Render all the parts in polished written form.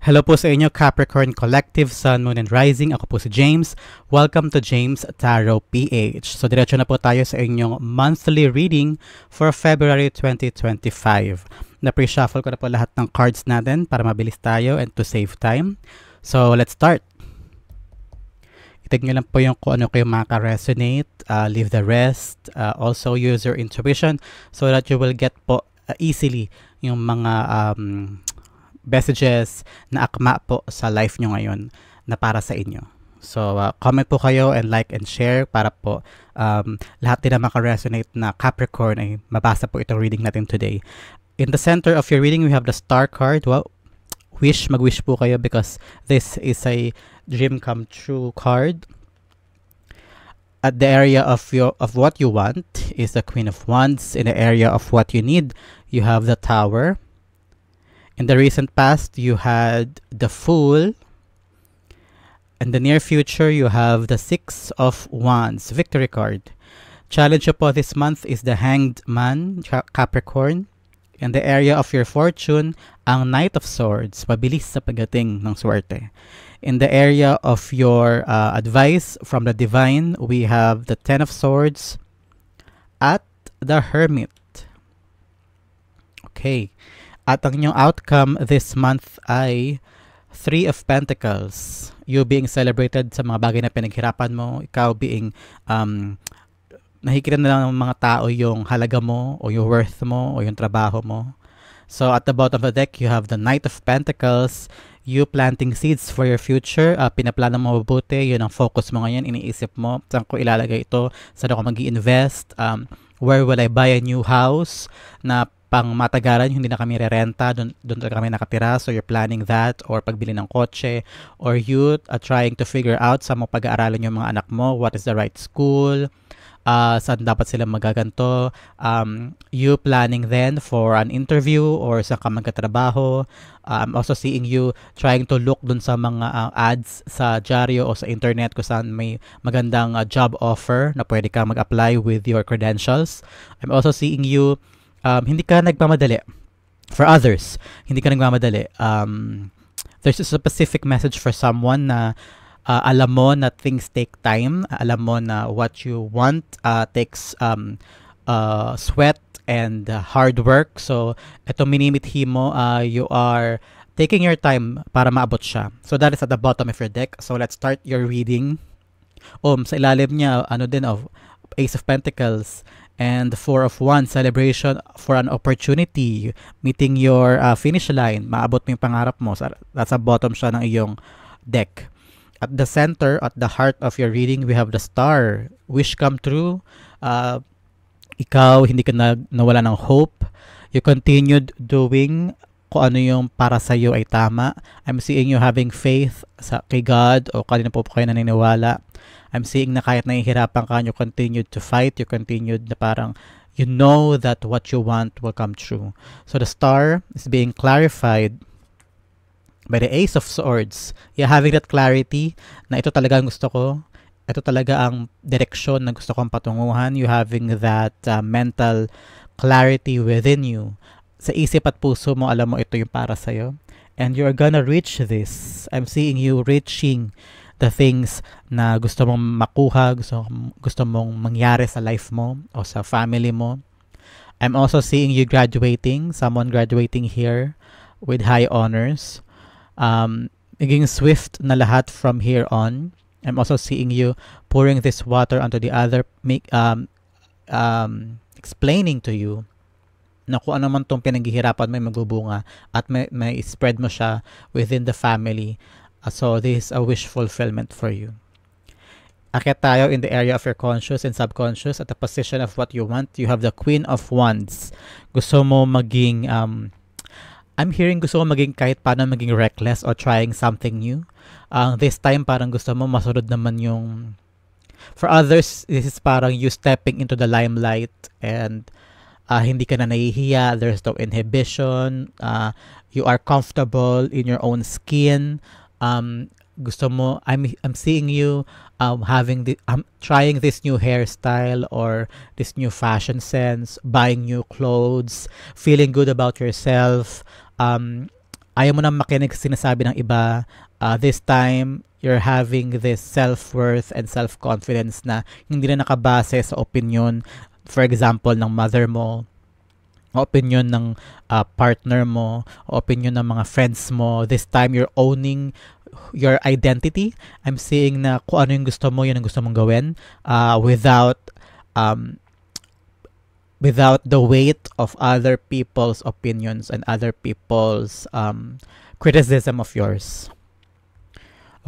Hello po sa inyo, Capricorn Collective, Sun, Moon, and Rising. Ako po si James. Welcome to James Tarot PH. So, diretso na po tayo sa inyong monthly reading for February 2025. Na-pre-shuffle ko na po lahat ng cards natin para mabilis tayo and to save time. So, let's start. Itignan nyo lang po yung kung ano kayo makaka-resonate. Leave the rest. Also, use your intuition so that you will get po easily yung mga messages na akma po sa life nyo ngayon na para sa inyo. So, comment po kayo and like and share para po lahat din na maka-resonate na Capricorn ay mabasa po itong reading natin today. In the center of your reading, we have the Star card. Well, mag-wish po kayo because this is a dream come true card. At the area of what you want is the Queen of Wands. In the area of what you need, you have the Tower. In the recent past, you had the Fool. In the near future, you have the Six of Wands, Victory card. Challenge po this month is the Hanged Man, Capricorn. In the area of your fortune, ang Knight of Swords, mabilis sa pagdating ng swerte. In the area of your advice from the Divine, we have the Ten of Swords at the Hermit. Okay. At ang inyong outcome this month ay Three of Pentacles. You being celebrated sa mga bagay na pinaghirapan mo. Ikaw being nakikita na lang ng mga tao yung halaga mo o yung worth mo o yung trabaho mo. So at the bottom of the deck, you have the Knight of Pentacles. You planting seeds for your future. Pinaplano mo mabuti. Yun ang focus mo ngayon. Iniisip mo, saan ko ilalagay ito? Saan ako mag-i-invest? Where will I buy a new house? Na pang matagalan, hindi na kami rerenta, doon kami nakatira, so you're planning that, or pagbili ng kotse, or you trying to figure out saan mo pag-aaralan yung mga anak mo, what is the right school, saan dapat sila magaganto, you planning then for an interview, or saan ka magkatrabaho. I'm also seeing you trying to look dun sa mga ads sa dyaryo o sa internet kung saan may magandang job offer na pwede kang mag-apply with your credentials. I'm also seeing you hindi ka nagmamadali for others. Hindi ka nagmamadali. There's a specific message for someone na alam mo na things take time. Alam mo na what you want takes sweat and hard work. So, ito minimithi mo, you are taking your time para maabot siya. So, that is at the bottom of your deck. So, let's start your reading. Sa ilalim niya, Ace of Pentacles and the Four of Wands, celebration for an opportunity, meeting your finish line, maabot mo yung pangarap mo. That's a bottom siya ng iyong deck. At the center, at the heart of your reading, we have the Star, wish come true. Ikaw, hindi ka nawala ng hope. You continued doing kung ano yung para sa iyo ay tama. I'm seeing you having faith kay God o kanina po kayo naniniwala. I'm seeing na kahit nahihirapan ka, you continued to fight, you continued na parang you know that what you want will come true. So the Star is being clarified by the Ace of Swords. You're having that clarity na ito talaga ang gusto ko. Ito talaga ang direksyon na gusto kong patunguhan. You having that mental clarity within you. Sa isip at puso mo, alam mo ito yung para sa'yo. And you're gonna reach this. I'm seeing you reaching the things na gusto mong makuha, gusto mong mangyari sa life mo o sa family mo. I'm also seeing you graduating, someone graduating here with high honors. Maging swift na lahat from here on. I'm also seeing you pouring this water onto the other, explaining to you na kung ano man itong pinaghihirapan may magbubunga at may spread mo siya within the family. So this is a wish fulfillment for you. Akit tayo in the area of your conscious and subconscious at the position of what you want. You have the Queen of Wands. Gusto mo maging, I'm hearing gusto mo maging kahit paano maging reckless or trying something new. This time parang gusto mo masunod naman yung, for others, this is parang you stepping into the limelight and hindi ka na nahihiya, there's no inhibition, you are comfortable in your own skin. Gusto mo, I'm seeing you trying this new hairstyle or this new fashion sense, buying new clothes, feeling good about yourself, ayaw mo na makinig sa sinasabi ng iba. This time, you're having this self-worth and self-confidence na hindi na nakabase sa opinion, for example, ng mother mo, o opinion ng partner mo, o opinion ng mga friends mo. This time, you're owning your identity. I'm seeing na kung ano yung gusto mo, yun ang gusto mong gawin, um, without the weight of other people's opinions and other people's criticism of yours.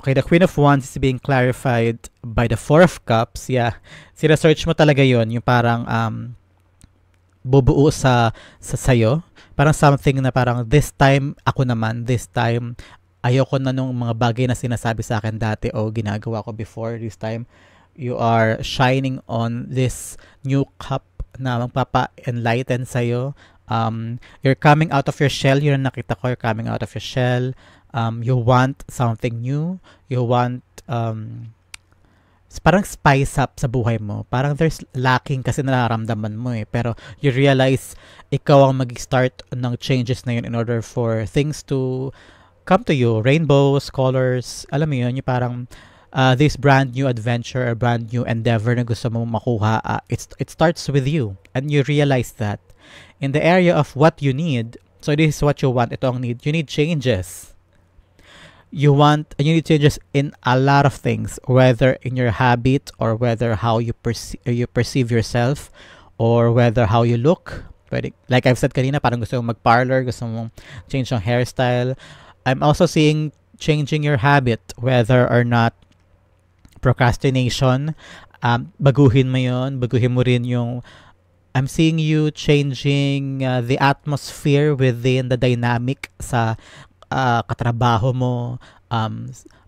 Okay, the Queen of Wands is being clarified by the Four of Cups. Yeah, sina-search mo talaga yon, yung parang bubuo sa sayo. Parang something na parang this time, ako naman, this time, ayoko na nung mga bagay na sinasabi sa akin dati o ginagawa ko before. This time, you are shining on this new cup na magpapa-enlighten sa'yo. You're coming out of your shell. Yun ang nakita ko, you're coming out of your shell. You want something new. You want parang spice up sa buhay mo. Parang there's lacking kasi nararamdaman mo eh. Pero you realize ikaw ang mag-start ng changes na yun in order for things to come to you. Rainbows, colors, alam mo yun, yung parang this brand new adventure or brand new endeavor na gusto mo makuha, it starts with you. And you realize that. In the area of what you need, so this is what you want, ito ang need. You need changes. You need changes in a lot of things, whether in your habit or whether how you perceive yourself or whether how you look. Like I've said kanina, parang gusto mong mag-parlor, gusto mong change yung hairstyle. I'm also seeing changing your habit, whether or not procrastination, baguhin mo yun, baguhin mo rin yung I'm seeing you changing the atmosphere within the dynamic sa katrabaho mo.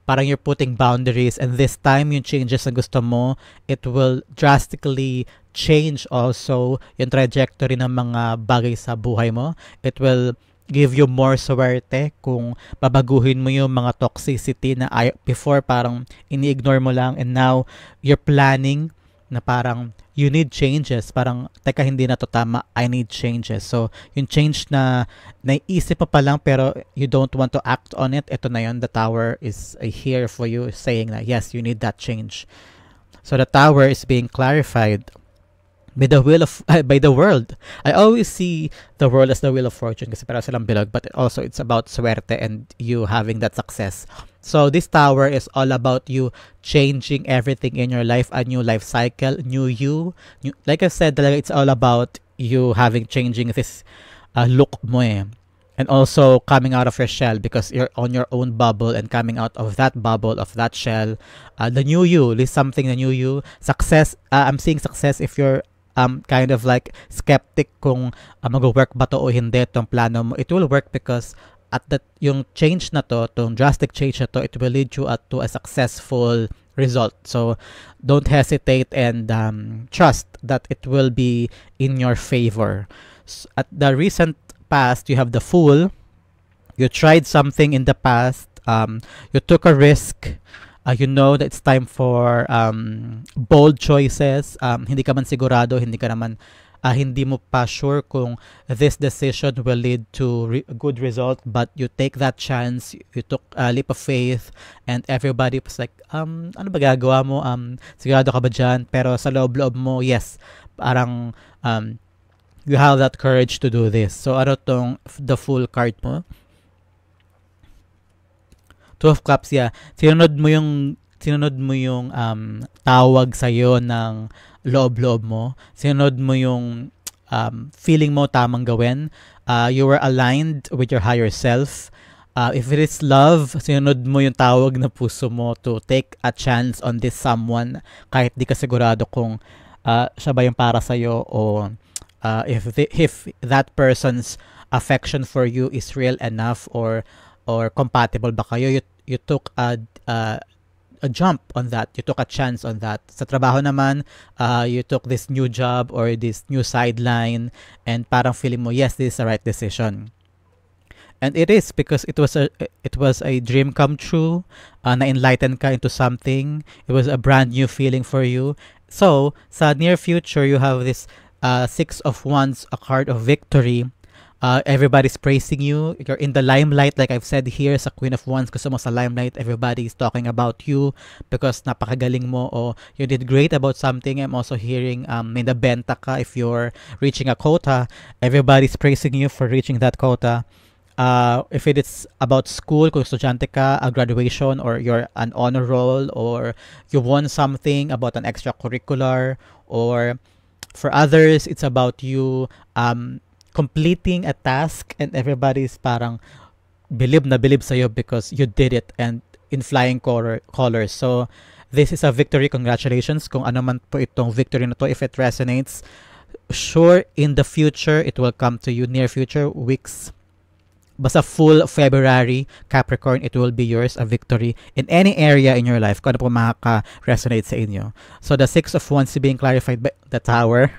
Parang you're putting boundaries, and this time yung changes na gusto mo, it will drastically change also yung trajectory ng mga bagay sa buhay mo. It will give you more swerte kung babaguhin mo yung mga toxicity na before parang ini-ignore mo lang, and now you're planning na parang you need changes. Parang, teka, hindi na to tama. I need changes. So, yung change na naiisip mo pa lang pero you don't want to act on it, ito na yun. The Tower is here for you saying that, yes, you need that change. So, the Tower is being clarified by the by the world. I always see the world as the wheel of fortune kasi para silang bilog, but also it's about swerte and you having that success. So this Tower is all about you changing everything in your life, a new life cycle, new you. Like I said, it's all about you changing this look mo eh. And also coming out of your shell because you're on your own bubble and coming out of that bubble, of that shell. The new you, is something, the new you. Success, I'm seeing success if you're kind of like skeptic kung mag-work ba to o hindi itong plano mo. It will work because at that yung change na to, tong drastic change na to, it will lead you to a successful result. So don't hesitate and trust that it will be in your favor. At the recent past, you have the Fool. You tried something in the past. You took a risk. You know that it's time for bold choices. Hindi ka man sigurado, hindi mo pa sure kung this decision will lead to a good result, but you take that chance. You took a leap of faith, and everybody was like, ano ba gagawa mo? Sigurado ka ba dyan? Pero sa loob-loob mo, yes, parang you have that courage to do this. So ano tong the Fool card mo? Two of Cups, yeah. Sinunod mo yung tawag sa'yo ng loob-loob mo. Sinunod mo yung feeling mo tamang gawin. You were aligned with your higher self. If it is love, sinunod mo yung tawag na puso mo to take a chance on this someone kahit di ka sigurado kung siya ba yung para sa'yo o if that person's affection for you is real enough or compatible ba kayo. You took a jump on that. You took a chance on that. Sa trabaho naman, you took this new job or this new sideline and parang feeling mo, yes, this is the right decision. And it is because it was a dream come true. Na-enlighten ka into something. It was a brand new feeling for you. So, sa near future, you have this Six of Wands, a card of victory. Everybody's praising you. You're in the limelight, like I've said here, sa Queen of Wands, gusto mo sa limelight, everybody's talking about you because napakagaling mo o you did great about something. I'm also hearing may nabenta ka if you're reaching a quota. Everybody's praising you for reaching that quota. If it is about school, kung estudyante ka, a graduation, or you're an honor roll, or you won something about an extracurricular, or for others, it's about you completing a task and everybody's parang bilib na bilib sa'yo because you did it and in flying colors. So, this is a victory. Congratulations kung ano man po itong victory na to. If it resonates, sure, in the future, it will come to you, near future, weeks, basta full February, Capricorn, it will be yours, a victory in any area in your life kung ano po makaka-resonate sa inyo. So, the Six of Wands being clarified by the Tower.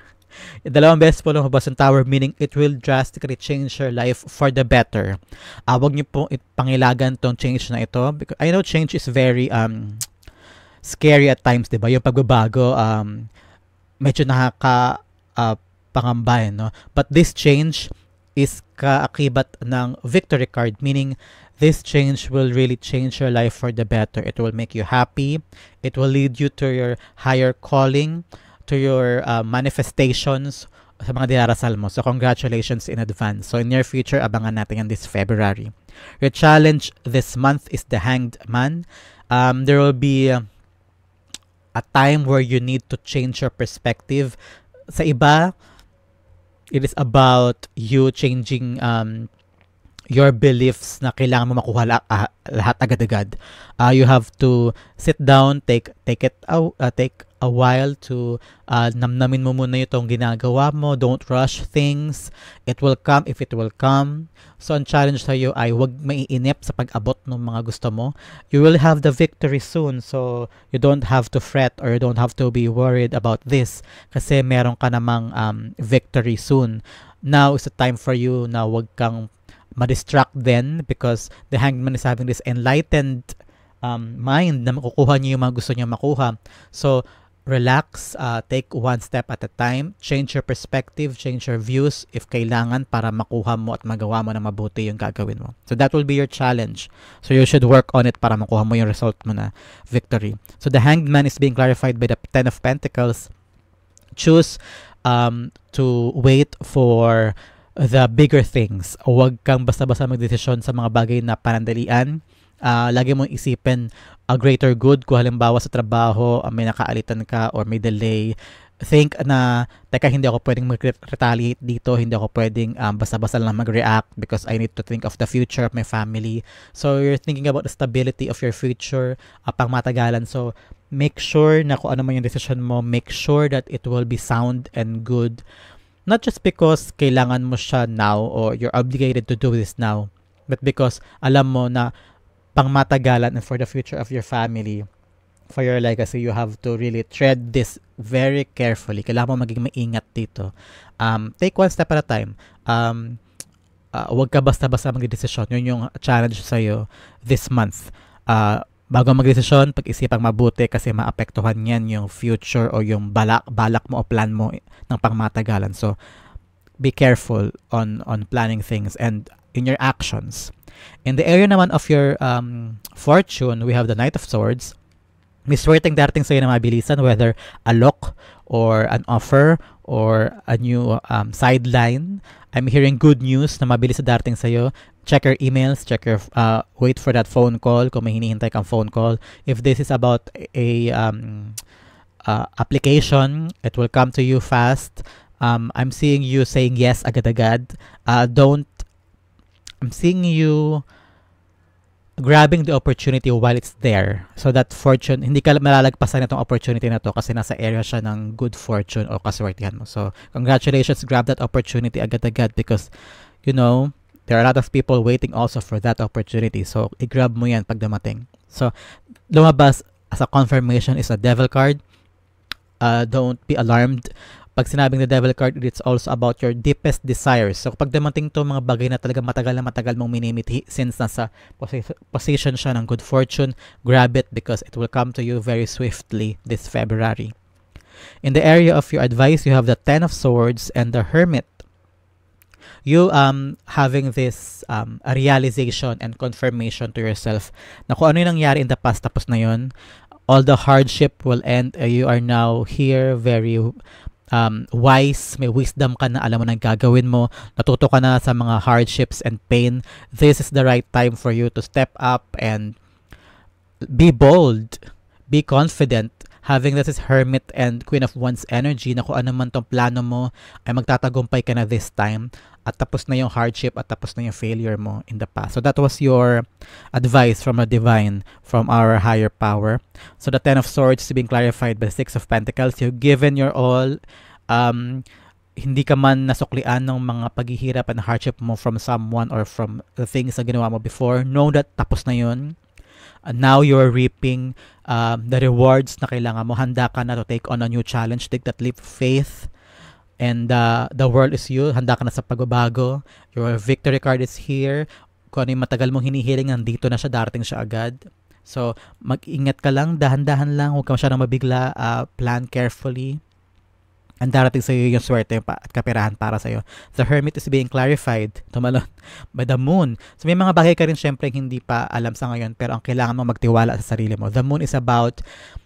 Dalawang beses po lumabas ang Tower, meaning it will drastically change your life for the better. Huwag niyo pong pangilagan tong change na ito. Because I know change is very scary at times, diba? Yung pagbabago, medyo pangamba, no? But this change is kaakibat ng victory card, meaning this change will really change your life for the better. It will make you happy. It will lead you to your higher calling, to your manifestations sa mga dinarasal mo. So, congratulations in advance. So, in near future, abangan natin yan this February. Your challenge this month is the Hanged Man. There will be a time where you need to change your perspective. Sa iba, it is about you changing your beliefs na kailangan mo makuha lahat agad-agad. You have to sit down, take a while to namnamin mo muna itong ginagawa mo. Don't rush things. It will come if it will come. So, ang challenge sa'yo ay huwag maiinip sa pag-abot ng mga gusto mo. You will have the victory soon. So, you don't have to fret or you don't have to be worried about this kasi meron ka namang victory soon. Now is the time for you na huwag kang ma-distract then because the Hanged Man is having this enlightened mind na makukuha niyo yung mga gusto niyo makuha. So, relax, take one step at a time, change your perspective, change your views if kailangan para makuha mo at magawa mo na mabuti yung gagawin mo. So that will be your challenge. So you should work on it para makuha mo yung result mo na victory. So the Hanged Man is being clarified by the Ten of Pentacles. Choose to wait for the bigger things. Huwag kang basta-basta magdesisyon sa mga bagay na panandalian. Lagi mong isipin a greater good. Kung halimbawa sa trabaho, may nakaalitan ka or may delay, think na, teka, hindi ako pwedeng mag-retaliate dito, hindi ako pwedeng basta-basta lang mag-react because I need to think of the future of my family. So, you're thinking about the stability of your future, pang matagalan. So, make sure na kung ano man yung decision mo, make sure that it will be sound and good. Not just because kailangan mo siya now or you're obligated to do this now, but because alam mo na pang matagalan and for the future of your family, for your legacy, you have to really tread this very carefully. Kailangan mo maging maingat dito. Take one step at a time. Huwag ka basta-basta mag-desisyon. Yun yung challenge sa'yo this month. Bago mag-desisyon, pag-isipang mabuti kasi maapektuhan yan yung future o yung balak mo o plan mo ng pangmatagalan. So, be careful on planning things and in your actions. In the area naman of your fortune, we have the Knight of Swords. May swerteng darating sa'yo na mabilisan, whether a lock or an offer or a new sideline. I'm hearing good news na mabilis na darating sa'yo. Check your emails, wait for that phone call kung may hinihintay kang phone call. If this is about a application, it will come to you fast. I'm seeing you saying yes agad-agad. I'm seeing you grabbing the opportunity while it's there. So that fortune, hindi ka malalagpasan itong opportunity na to kasi nasa area siya ng good fortune o kaswertihan mo. So, congratulations, grab that opportunity agad-agad because, you know, there are a lot of people waiting also for that opportunity. So, i-grab mo yan pag dumating. So, lumabas as a confirmation is a Devil card. Don't be alarmed. Pag sinabing the Devil card, it's also about your deepest desires. So, kapag dumating to mga bagay na talaga matagal mong minimithi, since nasa position siya ng good fortune, grab it because it will come to you very swiftly this February. In the area of your advice, you have the Ten of Swords and the Hermit. You having this a realization and confirmation to yourself na kung ano yung nangyari in the past, tapos na yun. All the hardship will end. You are now here, very wise, may wisdom ka na, alam mo na gagawin mo, natuto ka na sa mga hardships and pain. This is the right time for you to step up and be bold, be confident, having this Hermit and Queen of Wands energy na kung ano man tong plano mo ay magtatagumpay ka na this time, at tapos na yung hardship at tapos na yung failure mo in the past. So that was your advice from a divine, from our higher power. So the Ten of Swords is being clarified by the Six of Pentacles. You've given your all. Hindi ka man nasuklian ng mga paghihirap and hardship mo from someone or from the things na ginawa mo before. Know that tapos na yun. Now you're reaping the rewards na kailangan mo. Handa ka na to take on a new challenge. Take that leap of faith. And the world is you. Handa ka na sa pagbabago. Your victory card is here. Kung ano yung matagal mong hinihiling, nandito na siya, darating siya agad. So, mag-ingat ka lang, dahan-dahan lang. Huwag ka masyadong mabigla. Plan carefully. And darating sa iyo yung swerte at kaperahan para sa iyo. The Hermit is being clarified, tumalon, by the Moon. So may mga bagay ka rin syempre hindi pa alam sa ngayon, pero ang kailangan mo magtiwala sa sarili mo. The Moon is about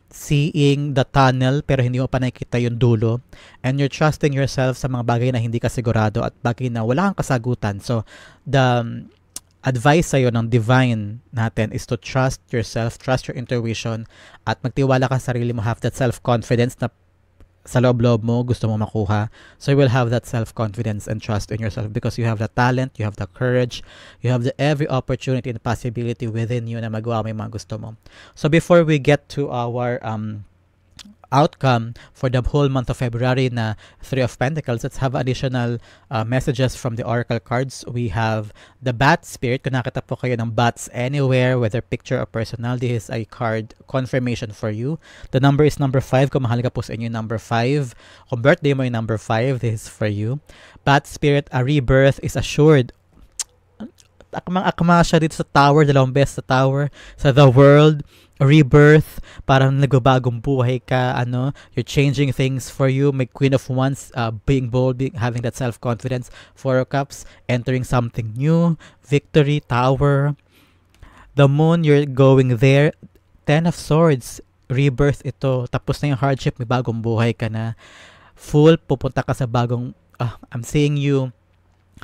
seeing the tunnel pero hindi mo pa nakikita yung dulo, and you're trusting yourself sa mga bagay na hindi ka sigurado at bagay na wala kang kasagutan. So the advice sa'yo ng divine natin is to trust yourself, trust your intuition, at magtiwala ka sa sarili mo. Have that self-confidence na sa loob-loob mo gusto mo makuha. So you will have that self-confidence and trust in yourself because you have the talent, you have the courage, you have the every opportunity and possibility within you na magawa mo yung mga gusto mo. So before we get to our outcome for the whole month of February na Three of Pentacles, let's have additional messages from the Oracle cards. We have the Bat Spirit. Kung nakita po kayo ng bats anywhere, whether picture or personal, this is a card confirmation for you. The number is number 5. Kung mahalaga po sa inyo number 5. Kung birthday mo yung number 5, this is for you. Bat Spirit, a rebirth is assured. Akmang-akma siya dito sa tower, dalawang beses sa tower, sa the world, rebirth, parang nagbabagong buhay ka, you're changing things for you. May Queen of Wands, being bold, having that self-confidence. Four of Cups, entering something new, victory, tower. The Moon, you're going there. Ten of Swords, rebirth ito. Tapos na yung hardship, may bagong buhay ka na. Full, pupunta ka sa bagong, I'm seeing you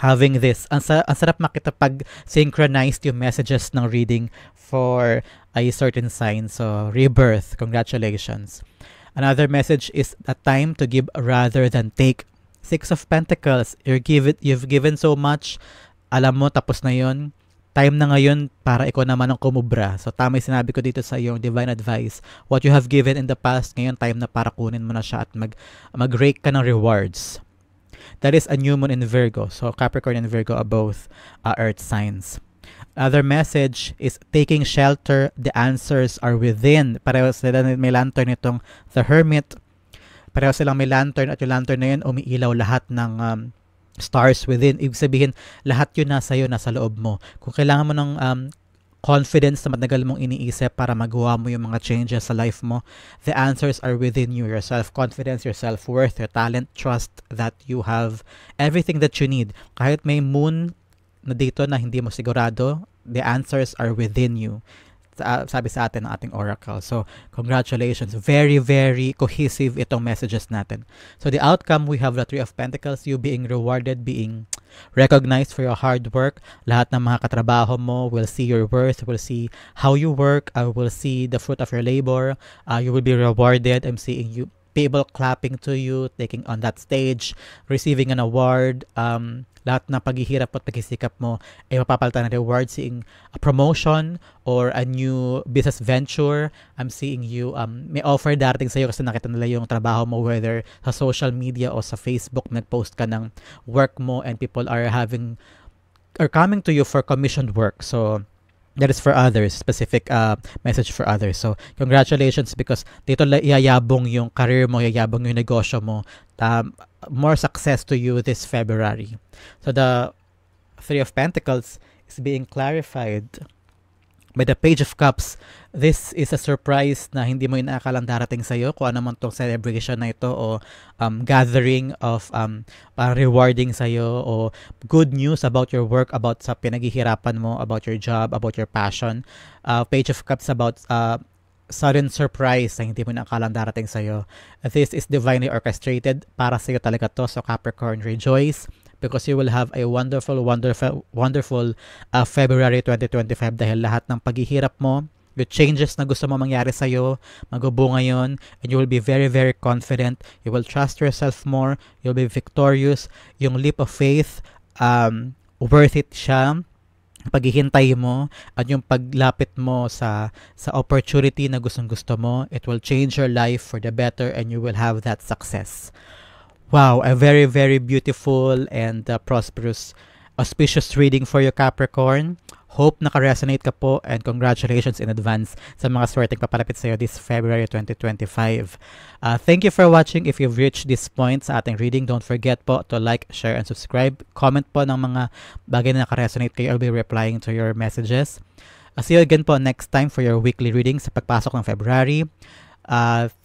having this. Ang sarap makita pag synchronized yung messages ng reading for a certain sign. So, rebirth. Congratulations. Another message is a time to give rather than take. Six of Pentacles. You've given so much. Alam mo, tapos na yun. Time na ngayon para ikaw naman ang kumubra. So, tama yung sinabi ko dito sa yung divine advice. What you have given in the past, ngayon time na para kunin mo na siya at mag-rake ka ng rewards. That is a new moon in Virgo. So Capricorn and Virgo are both earth signs. Other message is taking shelter. The answers are within. Pareho sila may lantern itong the Hermit. Pareho silang may lantern at yung lantern na yun umiilaw lahat ng stars within. Ibig sabihin, lahat yun nasa iyo, nasa loob mo. Kung kailangan mo ng confidence na matagal mong iniisip para magawa mo yung mga changes sa life mo, the answers are within you. Your self-confidence, your self-worth, your talent, trust that you have everything that you need. Kahit may moon na dito na hindi mo sigurado, the answers are within you. Sabi sa atin ng ating oracle. So, congratulations. Very, very cohesive itong messages natin. So, the outcome, we have the Three of Pentacles, you being rewarded, being recognized for your hard work. Lahat ng mga katrabaho mo will see your worth, will see how you work, will see the fruit of your labor. You will be rewarded. I'm seeing you, people clapping to you, taking on that stage, receiving an award. Lahat ng paghihirap at pagsisikap mo ay mapapalitan ng reward, seeing a promotion or a new business venture. I'm seeing you, may offer darating sa iyo kasi nakita nila yung trabaho mo, whether sa social media o sa Facebook, nag-post ka ng work mo and people are coming to you for commissioned work. So, that is for others, specific message for others. So, congratulations because dito yayabong yung career mo, yayabong yung negosyo mo. More success to you this February. So, the Three of Pentacles is being clarified By the Page of Cups, this is a surprise na hindi mo inaakalang darating sa'yo kung ano man tong celebration na ito o gathering of rewarding sa'yo o good news about your work, about sa pinaghihirapan mo, about your job, about your passion. Page of Cups about sudden surprise na hindi mo inaakalang darating sa'yo. This is divinely orchestrated. Para sa'yo talaga to. So Capricorn, rejoice because you will have a wonderful February 2025 dahil lahat ng paghihirap mo, the changes na gusto mo mangyari sa'yo, magbubunga yun, and you will be very, very confident. You will trust yourself more. You'll be victorious. Yung leap of faith, worth it siya. Paghihintay mo at yung paglapit mo sa opportunity na gustong-gusto mo, it will change your life for the better and you will have that success. Wow, a very, very beautiful and prosperous, auspicious reading for you, Capricorn. Hope naka-resonate ka po and congratulations in advance sa mga swerteng papalapit sa iyo this February 2025. Thank you for watching. If you've reached this point sa ating reading, don't forget po to like, share, and subscribe. Comment po ng mga bagay na naka-resonate kayo. I'll be replying to your messages. See you again po next time for your weekly reading sa pagpasok ng February.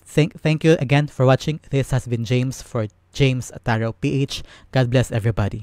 Thank you again for watching. This has been James for James Tarot PH. God bless everybody.